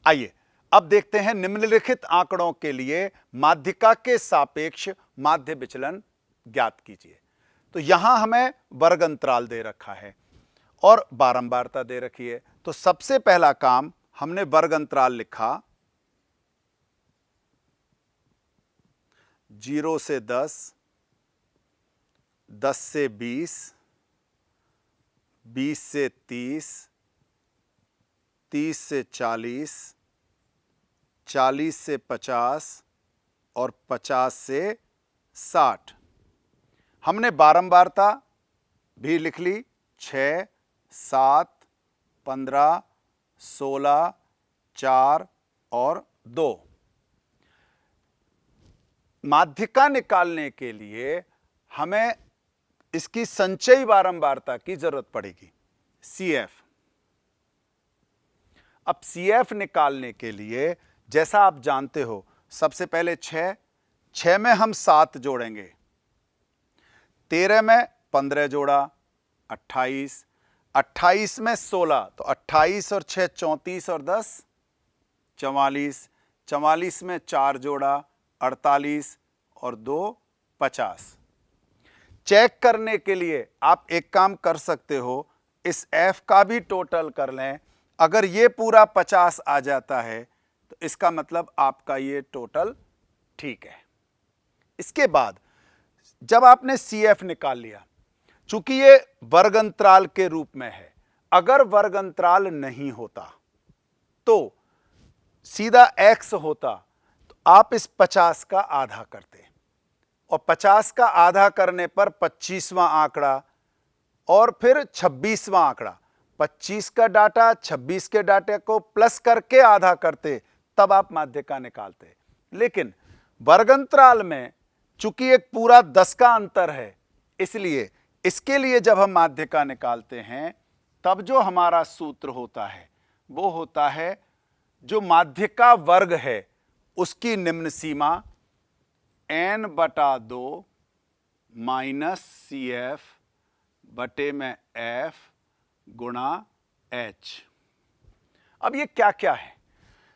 आइए अब देखते हैं निम्नलिखित आंकड़ों के लिए माध्यिका के सापेक्ष माध्य विचलन ज्ञात कीजिए। तो यहां हमें वर्ग अंतराल दे रखा है और बारंबारता दे रखी है। तो सबसे पहला काम हमने वर्ग अंतराल लिखा 0 से 10, 10 से 20, 20 से 30, 30 से 40, 40 से 50 और 50 से 60। हमने बारंबारता भी लिख ली 6, 7, 15, 16, 4 और 2। माध्यिका निकालने के लिए हमें इसकी संचयी बारंबारता की जरूरत पड़ेगी, CF। अब CF निकालने के लिए जैसा आप जानते हो, सबसे पहले 6 में हम 7 जोड़ेंगे, 13 में 15 जोड़ा 28, 28 में 16, तो 28 और 6 34 और 10 44, 44 में 4 जोड़ा 48 और 2 50। चेक करने के लिए आप एक काम कर सकते हो, इस F का भी टोटल कर लें। अगर ये पूरा 50 आ जाता है तो इसका मतलब आपका ये टोटल ठीक है। इसके बाद जब आपने CF निकाल लिया, चूंकि ये वर्ग अंतराल के रूप में है, अगर वर्ग अंतराल नहीं होता तो सीधा X होता तो आप इस 50 का आधा करते और 50 का आधा करने पर 25वां आंकड़ा और फिर 26वां आंकड़ा, 25 का डाटा 26 के डाटे को प्लस करके आधा करते, तब आप माध्यिका निकालते। लेकिन वर्ग अंतराल में चूंकि एक पूरा 10 का अंतर है, इसलिए इसके लिए जब हम माध्यिका निकालते हैं तब जो हमारा सूत्र होता है वो होता है, जो माध्यिका वर्ग है उसकी निम्न सीमा n/2 माइनस CF बटे में F गुणा H। अब ये क्या क्या है?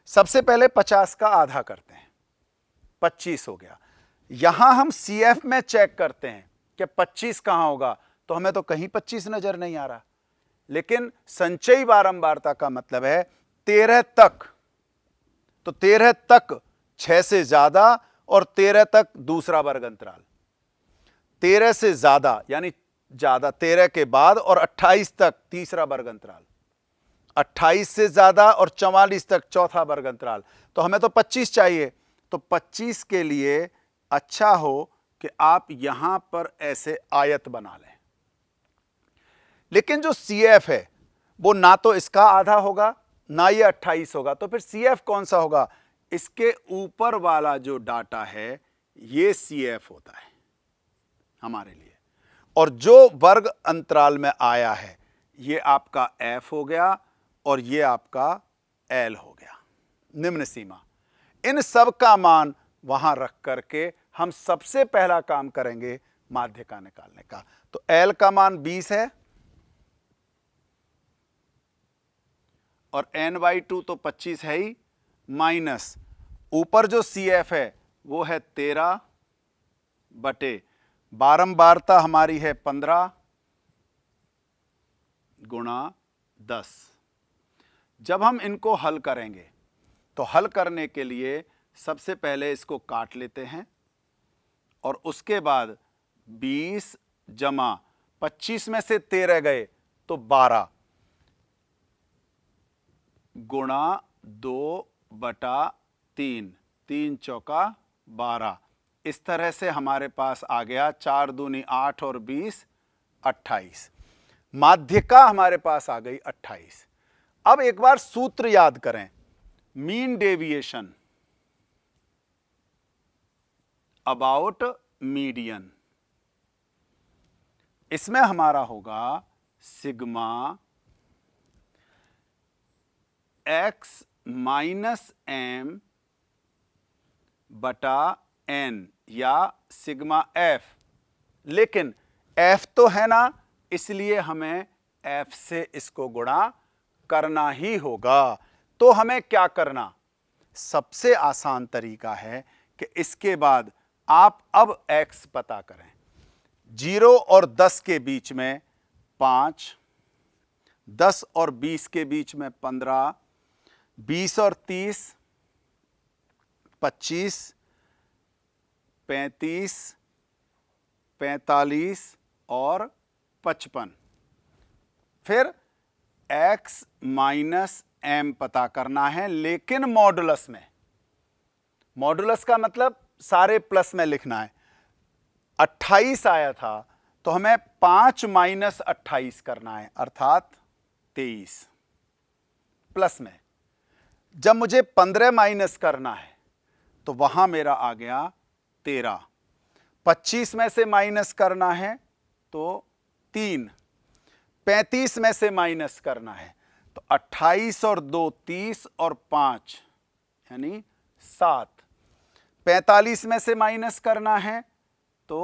सबसे पहले 50 का आधा करते हैं, 25 हो गया। यहां हम CF में चेक करते हैं कि 25 कहां होगा, तो हमें तो कहीं 25 नजर नहीं आ रहा। लेकिन संचयी बारंबारता का मतलब है 13 तक, तो 13 तक 6 से ज्यादा और 13 तक दूसरा वर्ग अंतराल, 13 से ज्यादा यानी ज्यादा 13 के बाद और 28 तक तीसरा वर्ग अंतराल, 28 से ज्यादा और 44 तक चौथा वर्ग अंतराल। तो हमें तो 25 चाहिए, तो 25 के लिए अच्छा हो कि आप यहां पर ऐसे आयत बना लें। लेकिन जो CF है वो ना तो इसका आधा होगा ना ये 28 होगा, तो फिर CF कौन सा होगा? इसके ऊपर वाला जो डाटा है ये CF होता है हमारे लिए, और जो वर्ग अंतराल में आया है ये आपका F हो गया और ये आपका L हो गया, निम्न सीमा। इन सब का मान वहां रख करके हम सबसे पहला काम करेंगे माध्यिका निकालने का। तो L का मान 20 है और n/2 तो 25 है ही, माइनस ऊपर जो CF है वो है 13 बटे बारंबारता हमारी है 15 गुणा 10। जब हम इनको हल करेंगे तो हल करने के लिए सबसे पहले इसको काट लेते हैं और उसके बाद 20 जमा 25 में से 13 गए तो 12 गुणा 2/3, 3 चौका 12। इस तरह से हमारे पास आ गया 4 दूनी 8 और 20 28। माध्यिका हमारे पास आ गई 28। अब एक बार सूत्र याद करें, मीन डेविएशन अबाउट मीडियन। इसमें हमारा होगा सिग्मा x माइनस m बटा n या सिग्मा f। लेकिन f तो है ना, इसलिए हमें f से इसको गुणा करना ही होगा। तो हमें क्या करना, सबसे आसान तरीका है कि इसके बाद आप अब x पता करें। 0 और 10 के बीच में 5, 10 और 20 के बीच में 15, 20 और 30, 25, 35, 45 और 55। फिर x माइनस m पता करना है, लेकिन मॉडुलस में। मॉडुलस का मतलब सारे प्लस में लिखना है। 28 आया था तो हमें 5 माइनस 28 करना है, अर्थात 23 प्लस में। जब मुझे 15 माइनस करना है तो वहां मेरा आ गया 13। 25 में से माइनस करना है तो 3। 35 में से माइनस करना है तो 28 और 2 30 और 5 यानी 7। 45 में से माइनस करना है तो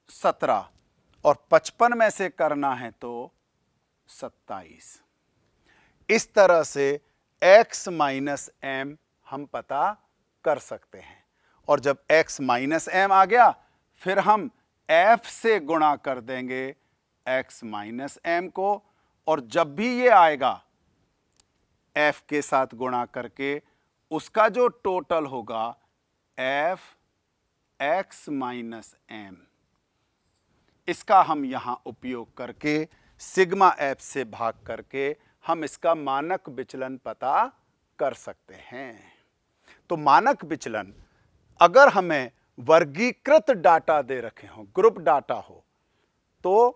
17 और 55 में से करना है तो 27। इस तरह से x माइनस m हम पता कर सकते हैं। और जब x माइनस m आ गया फिर हम f से गुणा कर देंगे x माइनस m को, और जब भी ये आएगा f के साथ गुणा करके उसका जो टोटल होगा f x माइनस m, इसका हम यहां उपयोग करके सिग्मा f से भाग करके हम इसका मानक विचलन पता कर सकते हैं। तो मानक विचलन अगर हमें वर्गीकृत डाटा दे रखे हो, ग्रुप डाटा हो, तो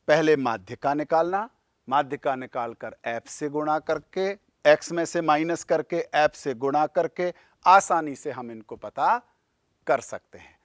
पहले माध्य का निकालना, माध्य का निकालकर f से गुणा करके, x में से माइनस करके f से गुणा करके आसानी से हम इनको पता कर सकते हैं।